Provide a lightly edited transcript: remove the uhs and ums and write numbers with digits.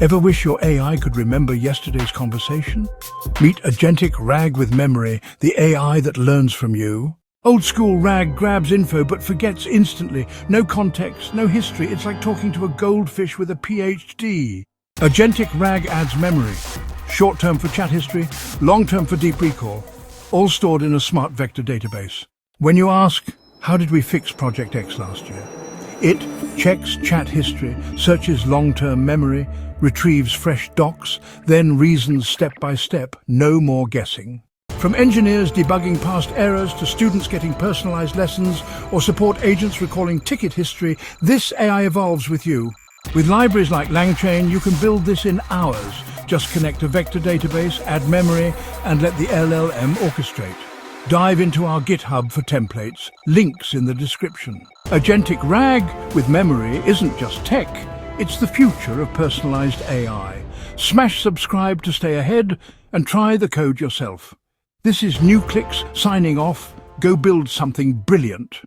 Ever wish your AI could remember yesterday's conversation? Meet Agentic RAG with memory, the AI that learns from you. Old school RAG grabs info but forgets instantly. No context, no history. It's like talking to a goldfish with a PhD. Agentic RAG adds memory. Short-term for chat history, long-term for deep recall. All stored in a smart vector database. When you ask, how did we fix Project X last year? It checks chat history, searches long-term memory, retrieves fresh docs, then reasons step by step, no more guessing. From engineers debugging past errors to students getting personalized lessons or support agents recalling ticket history, this AI evolves with you. With libraries like LangChain, you can build this in hours. Just connect a vector database, add memory, and let the LLM orchestrate. Dive into our GitHub for templates, links in the description. Agentic RAG with memory isn't just tech, it's the future of personalized AI. Smash subscribe to stay ahead and try the code yourself. This is NewClicks signing off. Go build something brilliant.